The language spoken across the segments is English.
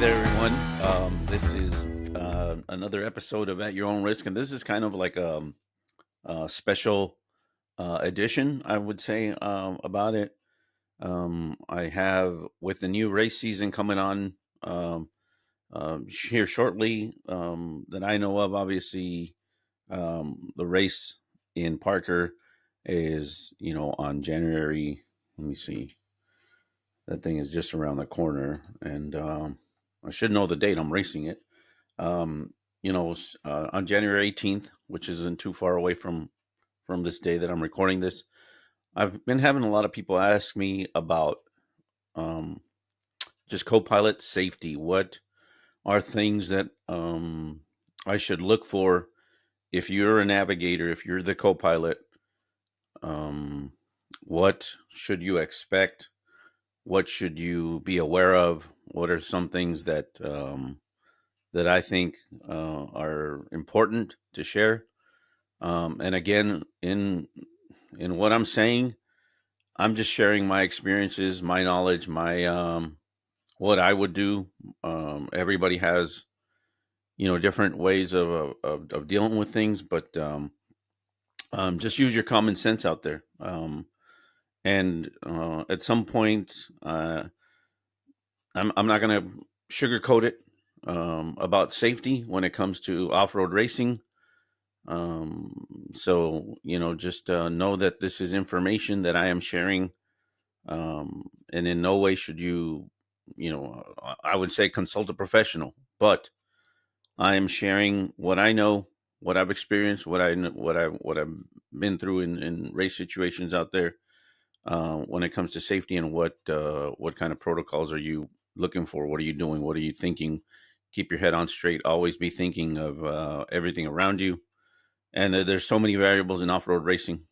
there, everyone. This is another episode of At Your Own Risk, and this is kind of like a special edition, I would say, about it. I have, with the new race season coming on here shortly, that I know of, obviously, the race in Parker is, on January. Let me see. That thing is just around the corner, and I should know the date I'm racing it. Um, on January 18th, which isn't too far away from this day that I'm recording this. I've been having a lot of people ask me about um, just co-pilot safety. What are things that I should look for if you're a navigator, if you're the co-pilot? Um, what should you expect? What should you be aware of? What are some things that I think are important to share? And again, in what I'm saying, I'm just sharing my experiences, my knowledge, my what I would do. Everybody has different ways of dealing with things, but just use your common sense out there. And at some point, I'm not going to sugarcoat it about safety when it comes to off-road racing. So just know that this is information that I am sharing, and in no way should you, I would say consult a professional, but I am sharing what I know, what I've experienced, what I've been through in race situations out there, when it comes to safety, and what kind of protocols are you looking for? What are you doing? What are you thinking? Keep your head on straight. Always be thinking of everything around you. And there's so many variables in off-road racing.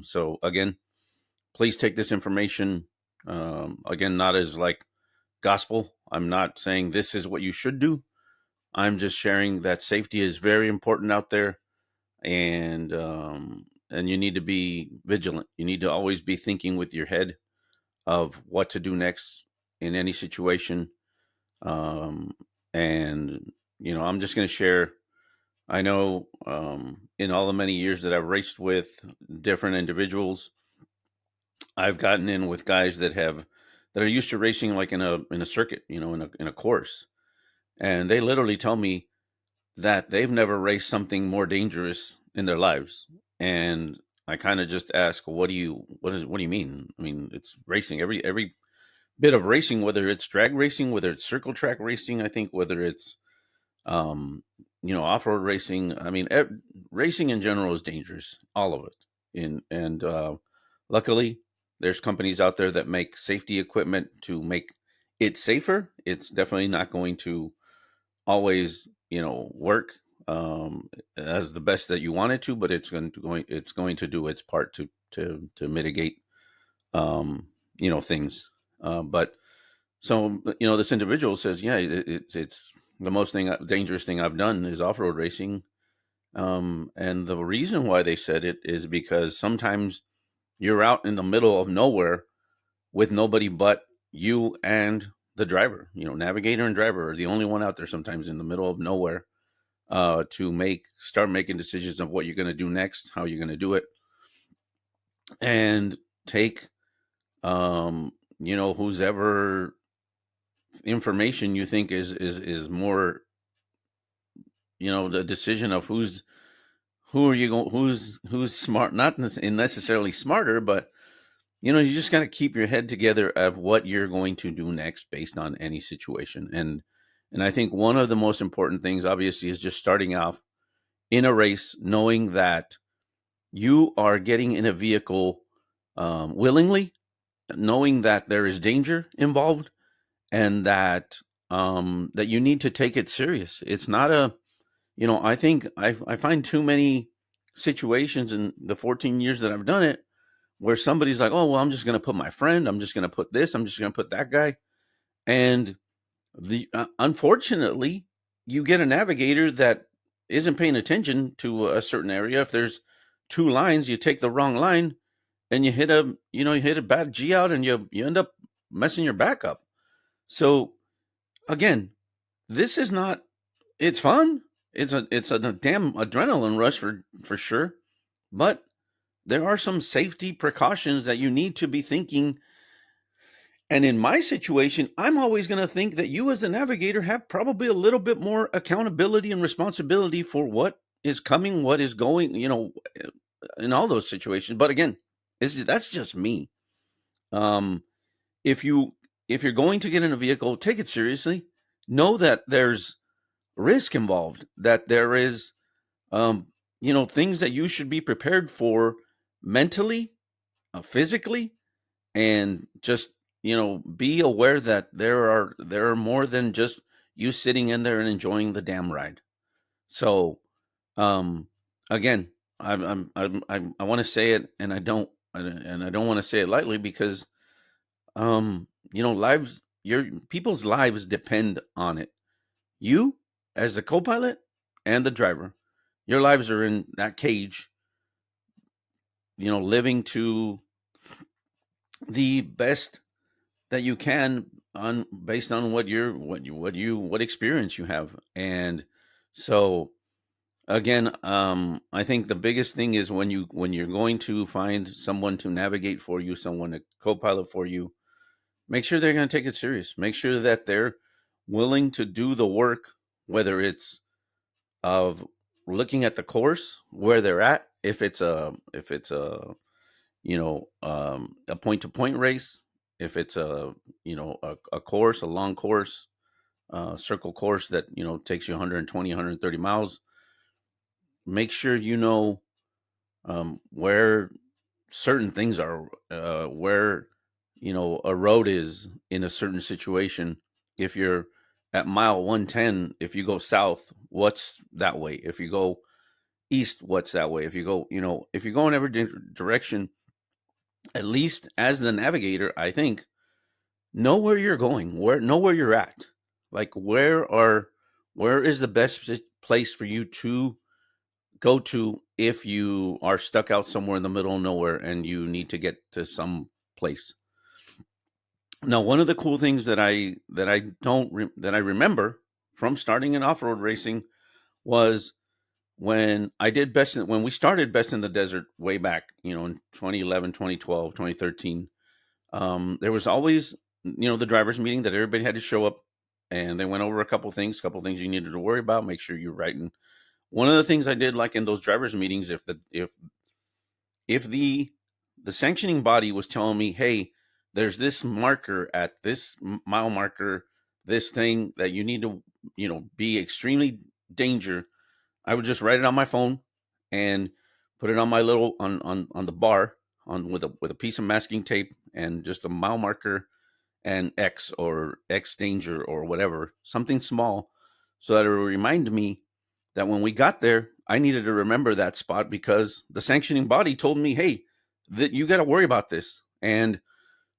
So again, please take this information, again, not as like gospel. I'm not saying this is what you should do. I'm just sharing that safety is very important out there, and you need to be vigilant. You need to always be thinking with your head of what to do next in any situation. Um, and I'm just going to share. I know, in all the many years that I've raced with different individuals, I've gotten in with guys that are used to racing like in a circuit, in a course, and they literally tell me that they've never raced something more dangerous in their lives. And I kind of just ask, what do you mean? I mean, it's racing. Every bit of racing, whether it's drag racing, whether it's circle track racing, I think, whether it's um, off-road racing. I mean, racing in general is dangerous, all of it. And luckily, there's companies out there that make safety equipment to make it safer. It's definitely not going to always, work as the best that you want it to, but it's going to do its part to mitigate things. But so this individual says, yeah, it's the most dangerous thing I've done is off-road racing. And the reason why they said it is because sometimes you're out in the middle of nowhere with nobody but you and the driver. Navigator and driver are the only one out there sometimes in the middle of nowhere, to start making decisions of what you're going to do next, how you're going to do it, and take whose ever information you think is more, the decision of who are you going, who's smart, not necessarily smarter, but you just got to keep your head together of what you're going to do next based on any situation. And I think one of the most important things, obviously, is just starting off in a race, knowing that you are getting in a vehicle willingly, knowing that there is danger involved, and that you need to take it serious. It's not I think I find too many situations in the 14 years that I've done it where somebody's like, oh, well, I'm just going to put my friend, I'm just going to put this, I'm just going to put that guy. And unfortunately, you get a navigator that isn't paying attention to a certain area. If there's two lines, you take the wrong line and you hit a bad G out, and you end up messing your back up. So again, this is not. It's fun. It's a damn adrenaline rush for sure. But there are some safety precautions that you need to be thinking. And in my situation, I'm always going to think that you, as the navigator, have probably a little bit more accountability and responsibility for what is coming, what is going, in all those situations. But again, that's just me. Um, if you if you're going to get in a vehicle, take it seriously. Know that there's risk involved. That there is, um, things that you should be prepared for mentally, physically, and just be aware that there are more than just you sitting in there and enjoying the damn ride. So, um again, I want to say it, and I don't want to say it lightly, because lives your people's lives depend on it. You, as the co-pilot and the driver, your lives are in that cage, living to the best that you can, on based on what experience you have. And so, again, I think the biggest thing is when you're going to find someone to navigate for you, someone to co-pilot for you, make sure they're going to take it serious. Make sure that they're willing to do the work, whether it's of looking at the course where they're at, if it's a point to point race, if it's a course, a long course, circle course that takes you 120, 130 miles. Make sure you know where certain things are, where a road is in a certain situation. If you're at mile 110, if you go south, what's that way? If you go east, what's that way? If you go in every direction, at least as the navigator, I think, know where you're going, know where you're at. Like, where is the best place for you to go to if you are stuck out somewhere in the middle of nowhere and you need to get to some place. Now, one of the cool things that I remember from starting in off-road racing was when we started Best in the Desert way back, in 2011, 2012, 2013. There was always, the drivers meeting that everybody had to show up, and they went over a couple things you needed to worry about. Make sure you're writing. One of the things I did like in those drivers meetings, if the sanctioning body was telling me, hey, there's this marker at this mile marker, this thing that you need to, be extremely danger, I would just write it on my phone and put it on my little on the bar, on with a piece of masking tape, and just a mile marker and X, or X danger, or whatever, something small, so that it would remind me that when we got there, I needed to remember that spot, because the sanctioning body told me, hey, that you got to worry about this. And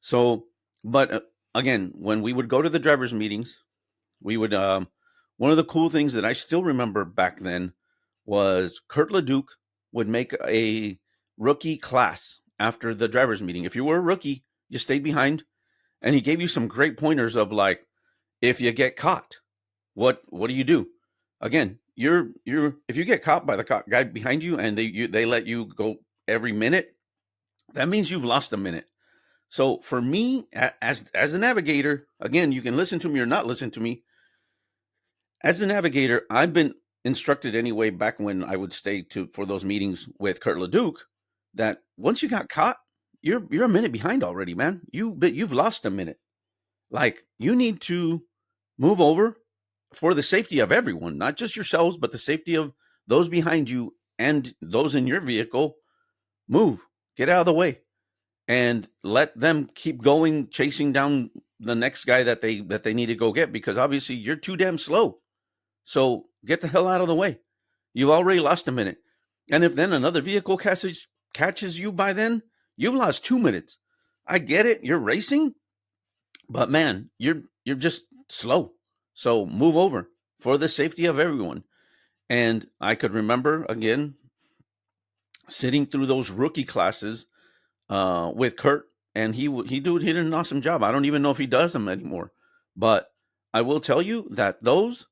so, but again, when we would go to the drivers' meetings, we would, one of the cool things that I still remember back then was Kurt Leduc would make a rookie class after the drivers' meeting. If you were a rookie, you stayed behind, and he gave you some great pointers of, like, if you get caught, what do you do? Again, you're if you get caught by the guy behind you, and they let you go every minute, that means you've lost a minute. So for me, as a navigator, again, you can listen to me or not listen to me. As the navigator, I've been instructed anyway, back when I would stay for those meetings with Kurt Leduc, that once you got caught, you're a minute behind already, man. You've lost a minute. Like, you need to move over for the safety of everyone, not just yourselves, but the safety of those behind you and those in your vehicle. Move, get out of the way, and let them keep going, chasing down the next guy that they need to go get, because obviously you're too damn slow. So get the hell out of the way. You've already lost a minute. And if then another vehicle catches you by then, you've lost 2 minutes. I get it, you're racing, but man, you're just slow. So move over for the safety of everyone. And I could remember, again, sitting through those rookie classes with Kurt, and he did an awesome job. I don't even know if he does them anymore, but I will tell you that those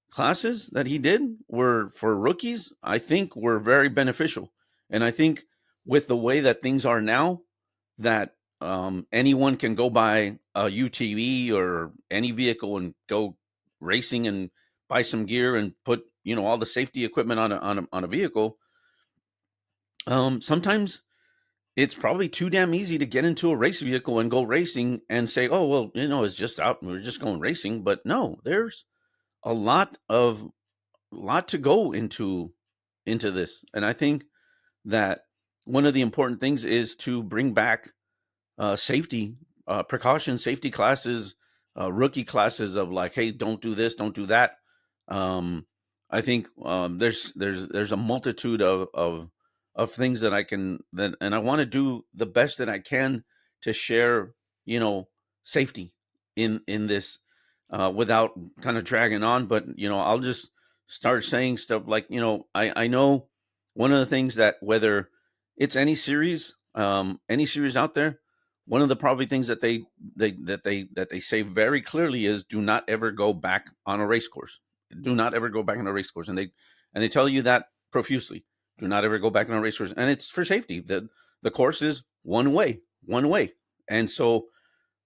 classes that he did were for rookies, I think were very beneficial. And I think with the way that things are now, that anyone can go buy a UTV or any vehicle and go racing and buy some gear and put, all the safety equipment on a vehicle. Sometimes it's probably too damn easy to get into a race vehicle and go racing and say, oh well, it's just out, we're just going racing. But no, there's a lot to go into this. And I think that one of the important things is to bring back safety precaution safety classes, rookie classes of like, hey, don't do this, don't do that. um I think there's a multitude of things that I can that and I want to do the best that I can to share, you know safety in this, without kind of dragging on. But I'll just start saying stuff like, I know one of the things that, whether it's any series out there, one of the probably things that they say very clearly is, do not ever go back on a race course. Do not ever go back on a race course, and they tell you that profusely. Do not ever go back on a race course, and it's for safety. The course is one way, and so,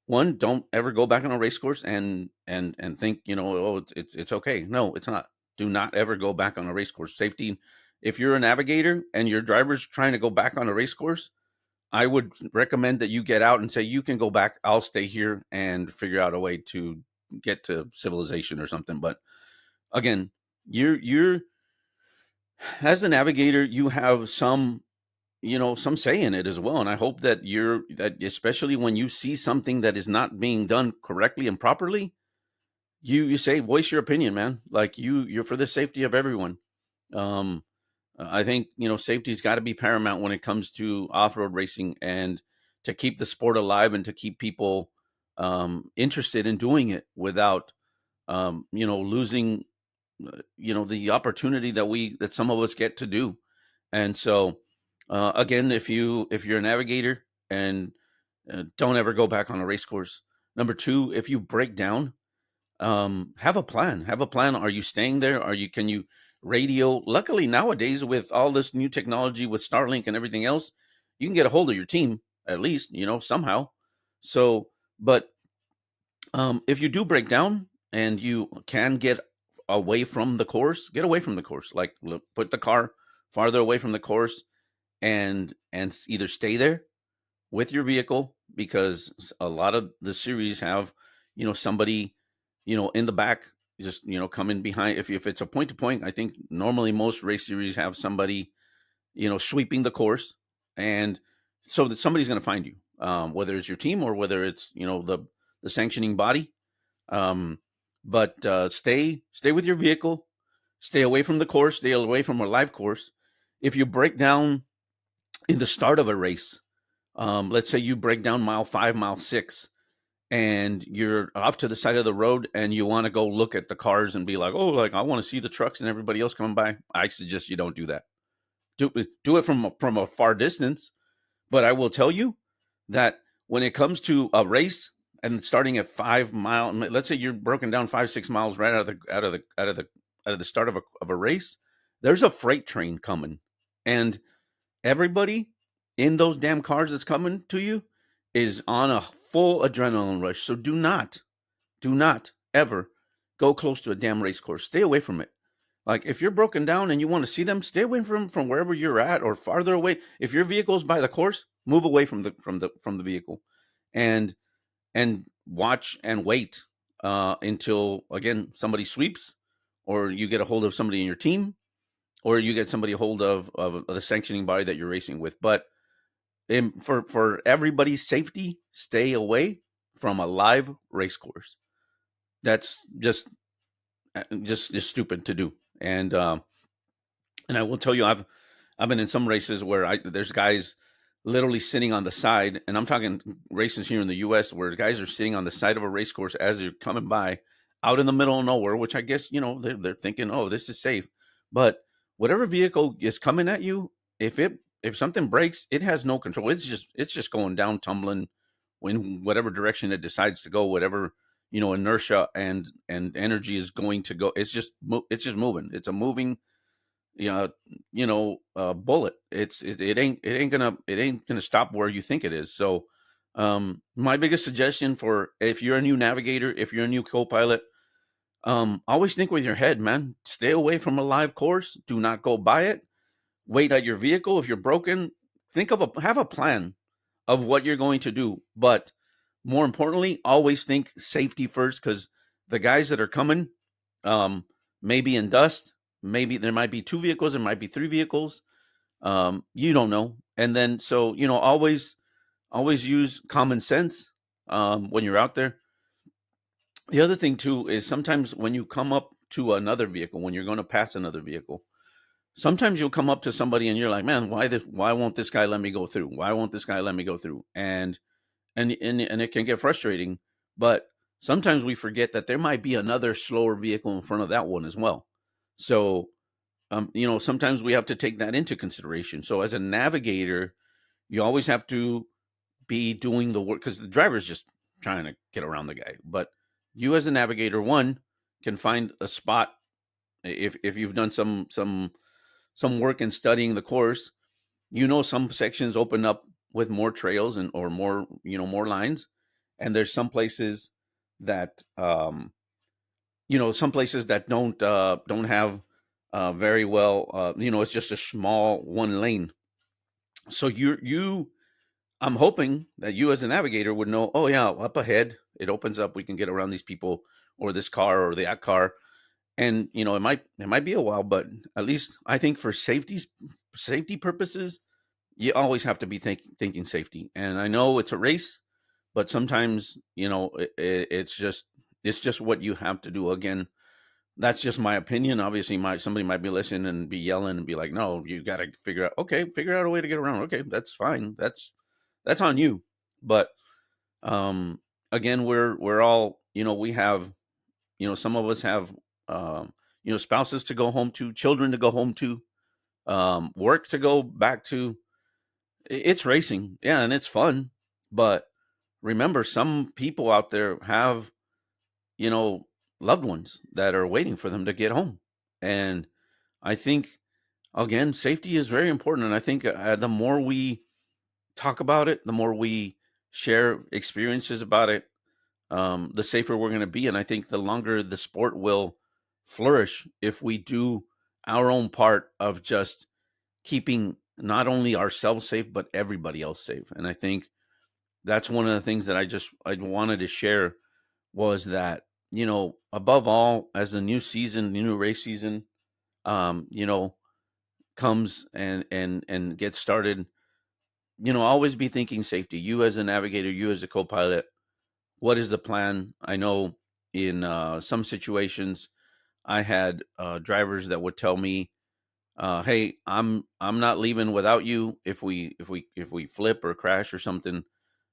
one, don't ever go back on a race course and think, oh, it's okay. No, it's not. Do not ever go back on a race course. Safety. If you're a navigator and your driver's trying to go back on a race course, I would recommend that you get out and say, you can go back. I'll stay here and figure out a way to get to civilization or something. But again, you're as the navigator, you have some say in it as well. And I hope that that especially when you see something that is not being done correctly and properly, you say, voice your opinion, man. Like, you're for the safety of everyone. Um, I think, safety's got to be paramount when it comes to off-road racing, and to keep the sport alive and to keep people interested in doing it without, losing, the opportunity that some of us get to do. And so, again, if you're a navigator, and don't ever go back on a race course. Number two, if you break down, have a plan. Have a plan. Are you staying there? Can you radio? Luckily nowadays, with all this new technology with Starlink and everything else, you can get a hold of your team, at least, somehow. So, but if you do break down and you can get away from the course, get away from the course. Like, put the car farther away from the course, and either stay there with your vehicle, because a lot of the series have, somebody, in the back, just, coming behind. If it's a point to point, I think normally most race series have somebody, sweeping the course, and so that somebody's going to find you, whether it's your team or whether it's, the sanctioning body. But stay with your vehicle, stay away from the course, stay away from a live course. If you break down in the start of a race, let's say you break down mile 5, mile 6, and you're off to the side of the road and you want to go look at the cars and be like, oh, like, I want to see the trucks and everybody else coming by. I suggest you don't do that. Do it from a far distance. But I will tell you that when it comes to a race and starting at 5 mile, let's say you're broken down 5-6 miles right out of the start of a race, there's a freight train coming, and everybody in those damn cars that's coming to you is on a full adrenaline rush. So do not ever go close to a damn race course. Stay away from it. Like, if you're broken down and you want to see them, stay away from wherever you're at, or farther away. If your vehicle's by the course, move away from the vehicle, and watch and wait until, again, somebody sweeps, or you get a hold of somebody in your team, or you get somebody a hold of the sanctioning body that you're racing with. But for everybody's safety, stay away from a live race course. That's just stupid to do. And I will tell you, I've been in some races where there's guys literally sitting on the side, and I'm talking races here in the U.S. where guys are sitting on the side of a race course as they're coming by, out in the middle of nowhere, which I guess, they're thinking, oh, this is safe. But whatever vehicle is coming at you, if something breaks, it has no control. It's just going down, tumbling in whatever direction it decides to go, whatever, inertia and energy is going to go. It's just moving. It's a moving, bullet. It ain't gonna stop where you think it is. So my biggest suggestion for if you're a new navigator, if you're a new co-pilot, always think with your head, man. Stay away from a live course. Do not go by it. Wait at your vehicle. If you're broken, have a plan of what you're going to do. But more importantly, always think safety first, because the guys that are coming, um, maybe in dust, maybe there might be two vehicles, there might be three vehicles. You don't know. And then so, always use common sense when you're out there. The other thing too is sometimes when you come up to another vehicle, when you're going to pass another vehicle, sometimes you'll come up to somebody and you're like, man, why won't this guy let me go through? Why won't this guy let me go through? And it can get frustrating. But sometimes we forget that there might be another slower vehicle in front of that one as well. So sometimes we have to take that into consideration. So as a navigator, you always have to be doing the work, because the driver's just trying to get around the guy. But you as a navigator, one, can find a spot. If you've done some work in studying the course, some sections open up with more trails and or more more lines, and there's some places that don't have very well, it's just a small one lane. So I'm hoping that you as a navigator would know, oh yeah, up ahead it opens up, we can get around these people or this car or that car. And it might be a while, but at least I think for safety purposes, you always have to be thinking safety. And I know it's a race, but sometimes it's just what you have to do. Again, that's just my opinion. Obviously, somebody might be listening and be yelling and be like, "No, you got to figure out a way to get around." Okay, that's fine. That's on you. But um, again, we're all, we have, some of us have spouses to go home to, children to go home to, work to go back to. It's racing, yeah, and it's fun. But remember, some people out there have, you know, loved ones that are waiting for them to get home. And I think, again, safety is very important. And I think the more we talk about it, the more we share experiences about it, the safer we're going to be. And I think the longer the sport will flourish if we do our own part of just keeping not only ourselves safe, but everybody else safe. And I think that's one of the things that I wanted to share, was that, above all, as the new race season, um, you know, comes and gets started, always be thinking safety. You as a navigator, you as a co-pilot, what is the plan? I know in some situations, I had drivers that would tell me, "Hey, I'm not leaving without you. If we flip or crash or something,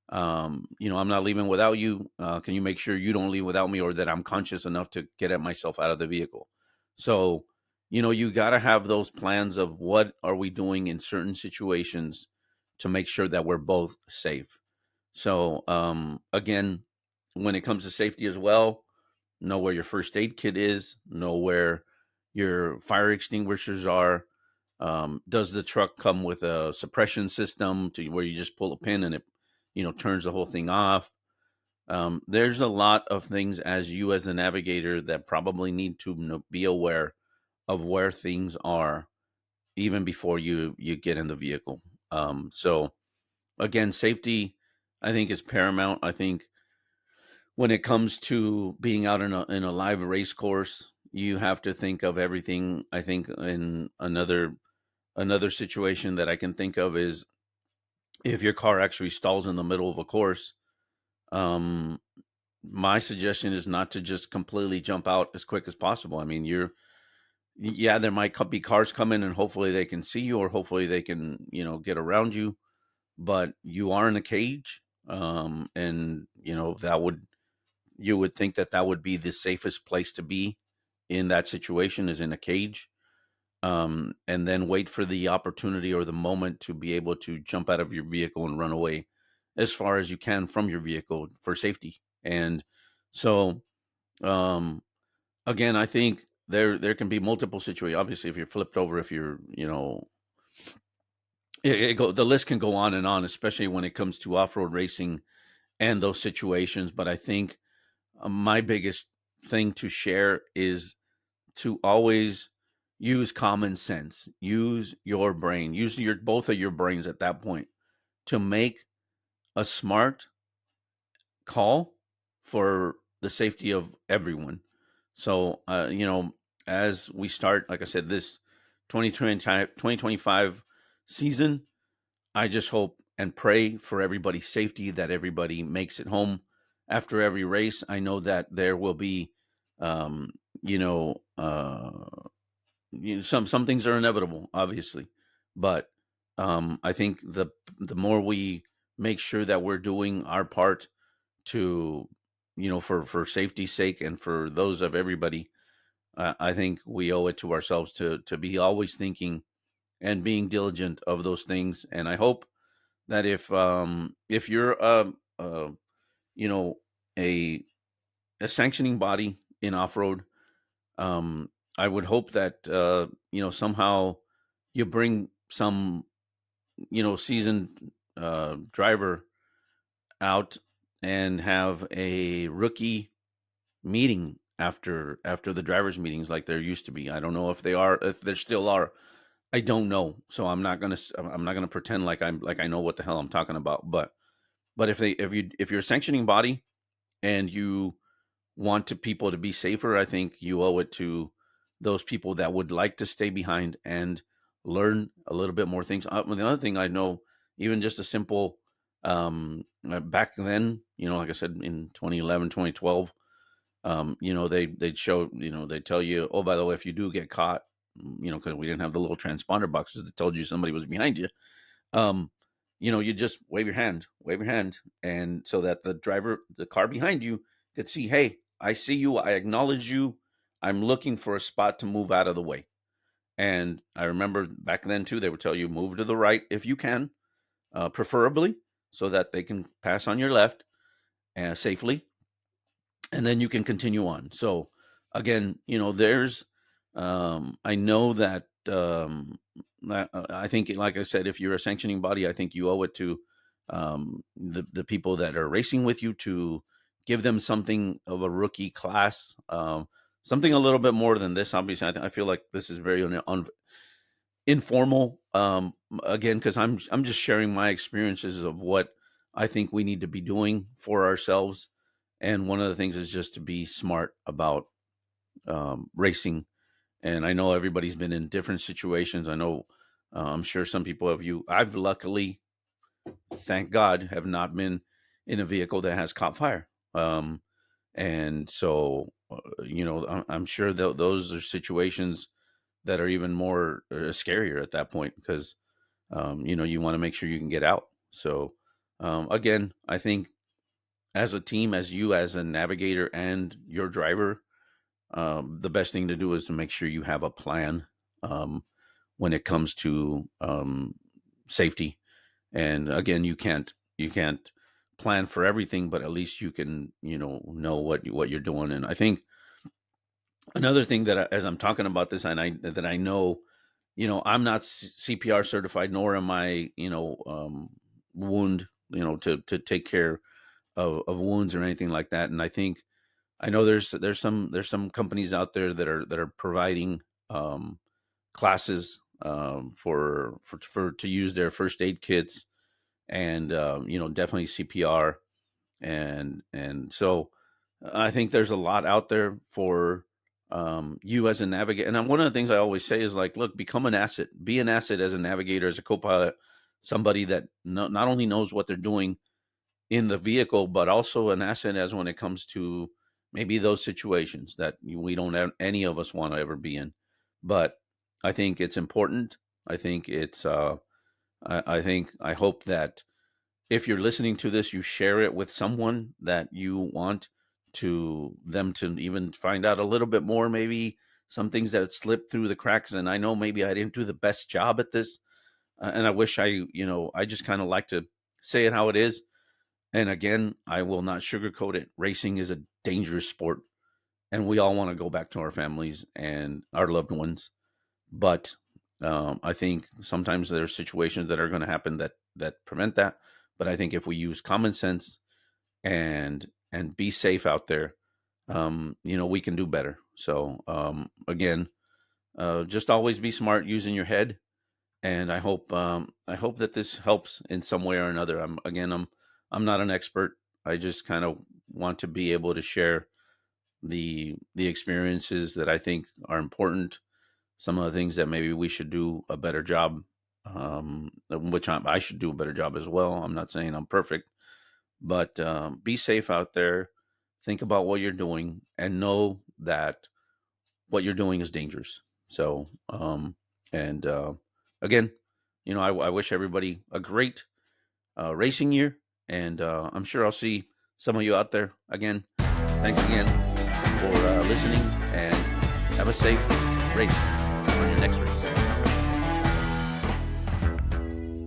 I'm not leaving without you. Can you make sure you don't leave without me, or that I'm conscious enough to get at myself out of the vehicle?" So, you got to have those plans of what are we doing in certain situations to make sure that we're both safe. So, again, when it comes to safety as well, know where your first aid kit is, know where your fire extinguishers are. Does the truck come with a suppression system to where you just pull a pin and it, turns the whole thing off? There's a lot of things as you as a navigator that probably need to be aware of where things are even before you get in the vehicle. So again, safety, I think, is paramount. I think when it comes to being out in a live race course, you have to think of everything. I think in another situation that I can think of is if your car actually stalls in the middle of a course. Um, my suggestion is not to just completely jump out as quick as possible. I mean, yeah, there might be cars coming, and hopefully they can see you, or hopefully they can, get around you. But you are in a cage, and you would think that that would be the safest place to be in that situation, is in a cage. And then wait for the opportunity or the moment to be able to jump out of your vehicle and run away as far as you can from your vehicle for safety. And So um, again, I think there can be multiple situations. Obviously, if you're flipped over, if you're the list can go on and on, especially when it comes to off road racing and those situations. But I think my biggest thing to share is to always use common sense, use your brain, use your both of your brains at that point to make a smart call for the safety of everyone. So, as we start, like I said, this 2025 season, I just hope and pray for everybody's safety, that everybody makes it home after every race. I know that there will be, um, you know, some things are inevitable, obviously, but I think the more we make sure that we're doing our part to, for safety's sake and for those of everybody, I think we owe it to ourselves to be always thinking and being diligent of those things. And I hope that if you're you know a a sanctioning body in off road, um, I would hope that somehow you bring some seasoned driver out and have a rookie meeting after the drivers meetings like there used to be. I don't know if there still are. I don't know. So I'm not gonna pretend like I know what the hell I'm talking about. But if you're a sanctioning body and you want people to be safer, I think you owe it to those people that would like to stay behind and learn a little bit more things. The other thing I know, even just a simple, back then, like I said, in 2011, 2012, they'd show, they'd tell you, oh, by the way, if you do get caught, because we didn't have the little transponder boxes that told you somebody was behind you, um, you just wave your hand, and so that the car behind you could see, hey, I see you, I acknowledge you, I'm looking for a spot to move out of the way. And I remember back then too, they would tell you move to the right if you can, preferably, so that they can pass on your left safely, and then you can continue on. So again, there's I know that I think, like I said, if you're a sanctioning body, I think you owe it to the people that are racing with you to give them something of a rookie class, something a little bit more than this. Obviously, I feel like this is very informal, again, because I'm just sharing my experiences of what I think we need to be doing for ourselves. And one of the things is just to be smart about racing. And I know everybody's been in different situations. I know, I'm sure some people have you. I've luckily, thank God, have not been in a vehicle that has caught fire. And so, I'm sure that those are situations that are even more scarier at that point, because you want to make sure you can get out. So again, I think as a team, as you as a navigator and your driver, the best thing to do is to make sure you have a plan when it comes to safety. And again, you can't plan for everything, but at least you can know what you're doing. And I think another thing as I'm talking about this, and I know, I'm not CPR certified, nor am I, wound, to take care of wounds or anything like that. And I think I know there's some companies out there that are providing classes, for to use their first aid kits, and definitely CPR. And so I think there's a lot out there for you as a navigator. And one of the things I always say is, like, look, become an asset, be an asset as a navigator, as a co-pilot, somebody that not only knows what they're doing in the vehicle, but also an asset as when it comes to maybe those situations that we don't have, any of us want to ever be in. But I think it's important. I think it's I hope that if you're listening to this, you share it with someone that you want to them to even find out a little bit more, maybe some things that slipped through the cracks. And I know maybe I didn't do the best job at this, and I wish I just kind of like to say it how it is. And again, I will not sugarcoat it. Racing is a dangerous sport, and we all want to go back to our families and our loved ones. But I think sometimes there's situations that are going to happen that prevent that. But I think if we use common sense and be safe out there, we can do better. So again, just always be smart using your head, and I hope that this helps in some way or another. I'm not an expert. I just kind of want to be able to share the experiences that I think are important. Some of the things that maybe we should do a better job, which I should do a better job as well. I'm not saying I'm perfect, but be safe out there. Think about what you're doing, and know that what you're doing is dangerous. So, and again, I wish everybody a great racing year, and I'm sure I'll see some of you out there again. Thanks again for listening, and have a safe race on your next